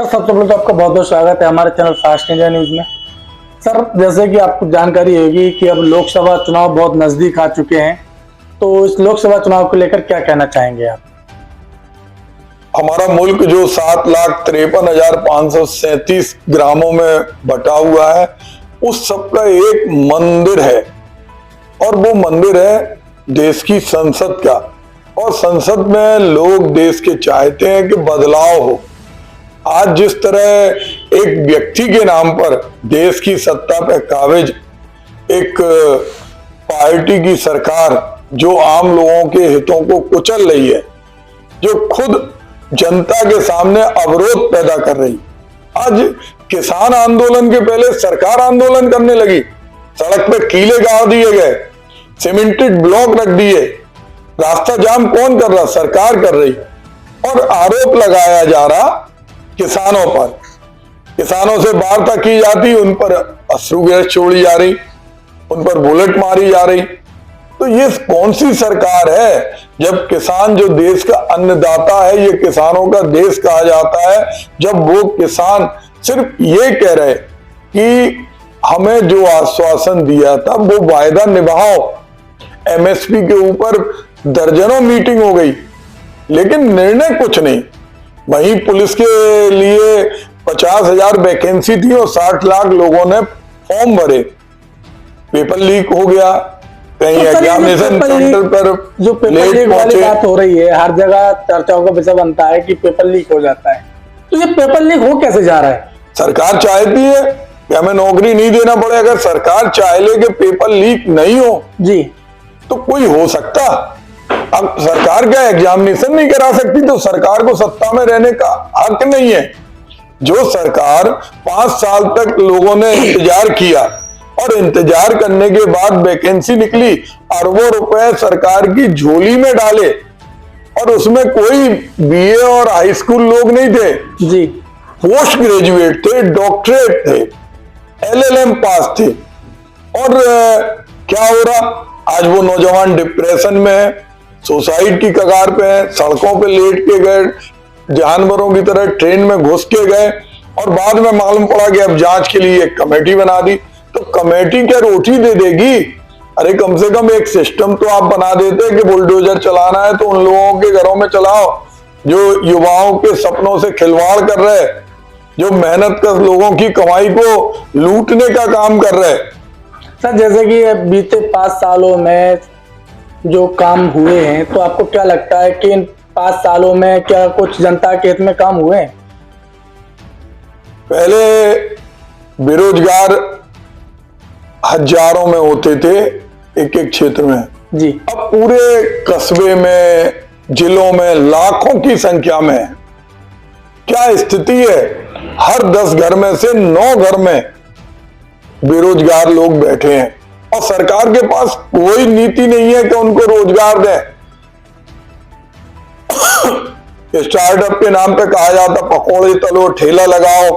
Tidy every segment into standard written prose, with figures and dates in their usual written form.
सबसे पहले तो आपका बहुत बहुत स्वागत है हमारे चैनल फास्ट इंडिया न्यूज में। सर, जैसे कि आपको जानकारी होगी कि अब लोकसभा चुनाव बहुत नजदीक आ चुके हैं, तो इस लोकसभा चुनाव को लेकर क्या कहना चाहेंगे आप? हमारा मुल्क जो 7,53,537 ग्रामों में बटा हुआ है, उस सबका एक मंदिर है और वो मंदिर है देश की संसद का। और संसद में लोग देश के चाहते हैं कि बदलाव हो। आज जिस तरह एक व्यक्ति के नाम पर देश की सत्ता पे काबिज एक पार्टी की सरकार जो आम लोगों के हितों को कुचल रही है, जो खुद जनता के सामने अवरोध पैदा कर रही, आज किसान आंदोलन के पहले सरकार आंदोलन करने लगी, सड़क पे कीले गाड़ दिए गए, सीमेंटेड ब्लॉक रख दिए, रास्ता जाम कौन कर रहा? सरकार कर रही। और आरोप लगाया जा रहा किसानों पर, किसानों से वार्ता की जाती, उन पर अश्रु गैस छोड़ी जा रही, उन पर बुलेट मारी जा रही। तो ये कौन सी सरकार है जब किसान जो देश का अन्नदाता है, ये किसानों का देश कहा जाता है, जब वो किसान सिर्फ ये कह रहे कि हमें जो आश्वासन दिया था वो वायदा निभाओ। एमएसपी के ऊपर दर्जनों मीटिंग हो गई लेकिन निर्णय कुछ नहीं। वहीं पुलिस के लिए 50,000 वैकेंसी थी और 60 लाख लोगों ने फॉर्म भरे, पेपर लीक हो गया, कहीं एग्जामिनेशन सेंटर पर जो पेपर लीक वाली बात हो रही है, हर जगह चर्चाओं का विषय बनता है कि पेपर लीक हो जाता है, तो ये पेपर लीक हो कैसे जा रहा है? सरकार चाहती है कि हमें नौकरी नहीं देना पड़े। अगर सरकार चाहे ले कि पेपर लीक नहीं हो जी, तो कोई हो सकता। अब सरकार क्या एग्जामिनेशन नहीं करा सकती, तो सरकार को सत्ता में रहने का हक नहीं है। जो सरकार 5 साल तक लोगों ने इंतजार किया और इंतजार करने के बाद वैकेंसी निकली, अरबों रुपए सरकार की झोली में डाले और उसमें कोई बीए और हाई स्कूल लोग नहीं थे जी, पोस्ट ग्रेजुएट थे, डॉक्टरेट थे, एलएलएम पास थे। और क्या हो रहा? आज वो नौजवान डिप्रेशन में है, सुसाइड की कगार पे है, सड़कों पे लेट के गए, जानवरों की तरह ट्रेन में घुस के गए और बाद में मालूम पड़ा कि अब जांच के लिए एक कमेटी बना दी। तो कमेटी क्या रोटी दे देगी? अरे कम से कम एक सिस्टम तो आप बना देते कि बुलडोजर चलाना है तो उन लोगों के घरों में चलाओ जो युवाओं के सपनों से खिलवाड़ कर रहे, जो मेहनत कर लोगों की कमाई को लूटने का काम कर रहे। सर, जैसे कि बीते 5 सालों में जो काम हुए हैं, तो आपको क्या लगता है कि इन 5 सालों में क्या कुछ जनता के हित में काम हुए हैं? पहले बेरोजगार हजारों में होते थे एक एक क्षेत्र में जी, अब पूरे कस्बे में, जिलों में लाखों की संख्या में। क्या स्थिति है? हर 10 घर में से 9 घर में बेरोजगार लोग बैठे हैं और सरकार के पास कोई नीति नहीं है कि उनको रोजगार दें। स्टार्टअप के नाम पे कहा जाता पकौड़े तलो, ठेला लगाओ,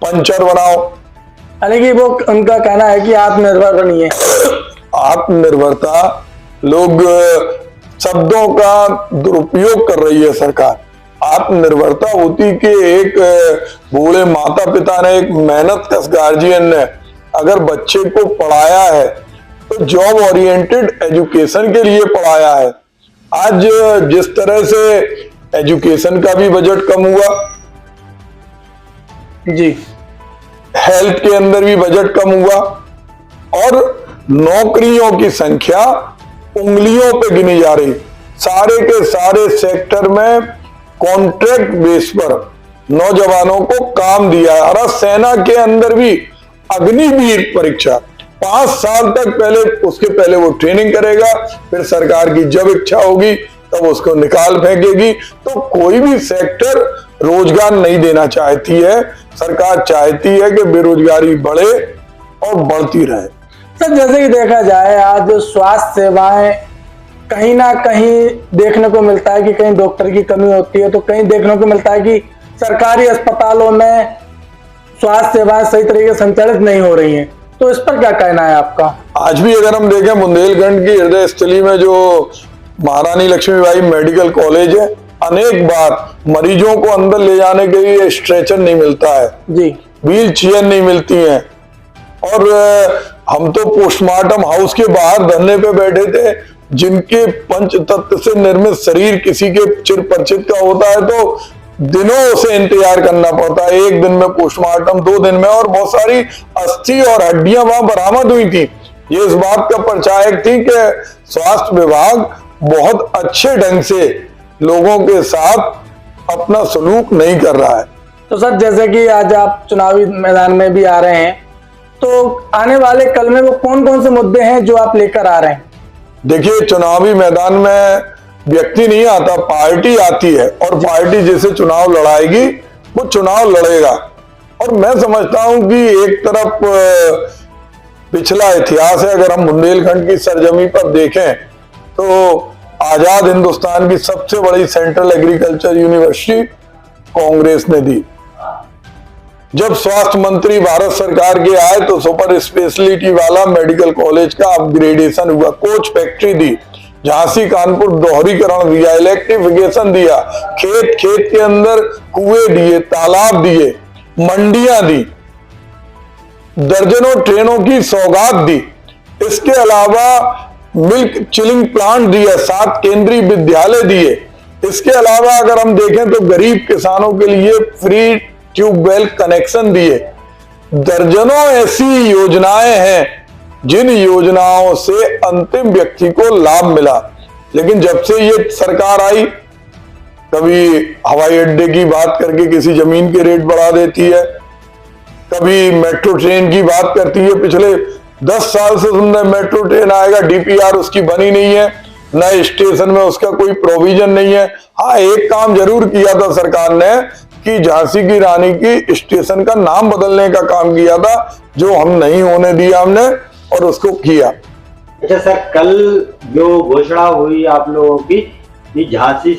पंचर बनाओ, हालांकि वो उनका कहना है कि आत्मनिर्भर बनिए। आत्मनिर्भरता, लोग शब्दों का दुरुपयोग कर रही है सरकार। आत्मनिर्भरता होती कि एक बूढ़े माता पिता ने, एक मेहनत कश गार्जियन ने अगर बच्चे को पढ़ाया है तो जॉब ओरिएंटेड एजुकेशन के लिए पढ़ाया है। आज जिस तरह से एजुकेशन का भी बजट कम हुआ जी, हेल्थ के अंदर भी बजट कम हुआ और नौकरियों की संख्या उंगलियों पे गिनी जा रही। सारे के सारे सेक्टर में कॉन्ट्रैक्ट बेस पर नौजवानों को काम दिया है। और सेना के अंदर भी अग्निवीर परीक्षा 5 साल तक, पहले उसके पहले वो ट्रेनिंग करेगा, फिर सरकार की जब इच्छा होगी तब उसको निकाल फेंकेगी। तो कोई भी सेक्टर रोजगार नहीं देना चाहती है। सरकार चाहती है कि बेरोजगारी बढ़े और बढ़ती रहे। सर, जैसे कि देखा जाए आज स्वास्थ्य सेवाएं कहीं ना कहीं देखने को मिलता है कि कहीं डॉक्टर की कमी होती है, तो कहीं देखने को मिलता है कि सरकारी अस्पतालों में स्वास्थ्य सेवाएं सही तरीके से संचालित नहीं हो रही हैं। तो इस पर क्या कहना है आपका? आज भी अगर हम देखें बुंदेलखंड की हृदय स्थली में जो महारानी लक्ष्मीबाई मेडिकल कॉलेज है, अनेक बार मरीजों को अंदर ले जाने के लिए स्ट्रेचर नहीं मिलता है जी, व्हील चेयर नहीं मिलती हैं। और हम तो पोस्टमार्टम हाउस के बाहर धरने पे बैठे थे, जिनके पंच तत्व से निर्मित शरीर किसी के चिर परिचित का होता है तो दिनों उसे इंतजार करना पड़ता है, 1 दिन में पोस्टमार्टम, 2 दिन में, और बहुत सारी अस्थि और हड्डियां वहां बरामद हुई थी। ये इस बात का परिचायक थी कि स्वास्थ्य विभाग बहुत अच्छे ढंग से लोगों के साथ अपना सलूक नहीं कर रहा है। तो सर जैसे कि आज आप चुनावी मैदान में भी आ रहे हैं, तो आने वाले कल में वो कौन कौन से मुद्दे हैं जो आप लेकर आ रहे हैं? देखिए, चुनावी मैदान में व्यक्ति नहीं आता, पार्टी आती है, और पार्टी जैसे चुनाव लड़ाएगी वो चुनाव लड़ेगा। और मैं समझता हूं कि एक तरफ पिछला इतिहास है, अगर हम बुंदेलखंड की सरजमी पर देखें तो आजाद हिंदुस्तान की सबसे बड़ी सेंट्रल एग्रीकल्चर यूनिवर्सिटी कांग्रेस ने दी। जब स्वास्थ्य मंत्री भारत सरकार के आए तो सुपर स्पेशलिटी वाला मेडिकल कॉलेज का अपग्रेडेशन हुआ, कोच फैक्ट्री दी, झांसी कानपुर दोहरीकरण दिया, इलेक्ट्रिफिकेशन दिया, खेत के अंदर कुएं दिए, तालाब दिए, मंडियां दी, दर्जनों ट्रेनों की सौगात दी। इसके अलावा मिल्क चिलिंग प्लांट दिया, 7 केंद्रीय विद्यालय दिए। इसके अलावा अगर हम देखें तो गरीब किसानों के लिए फ्री ट्यूबवेल कनेक्शन दिए। दर्जनों ऐसी योजनाएं हैं जिन योजनाओं से अंतिम व्यक्ति को लाभ मिला। लेकिन जब से ये सरकार आई, कभी हवाई अड्डे की बात करके किसी जमीन के रेट बढ़ा देती है, कभी मेट्रो ट्रेन की बात करती है। पिछले 10 साल से सुन रहे मेट्रो ट्रेन आएगा, डीपीआर उसकी बनी नहीं है, नए स्टेशन में उसका कोई प्रोविजन नहीं है। हाँ, एक काम जरूर किया था सरकार ने कि झांसी की रानी की स्टेशन का नाम बदलने का काम किया था, जो हम नहीं होने दिया हमने, और उसको किया। अच्छा सर, कल जो घोषणा हुई आप लोगों की कि झांसी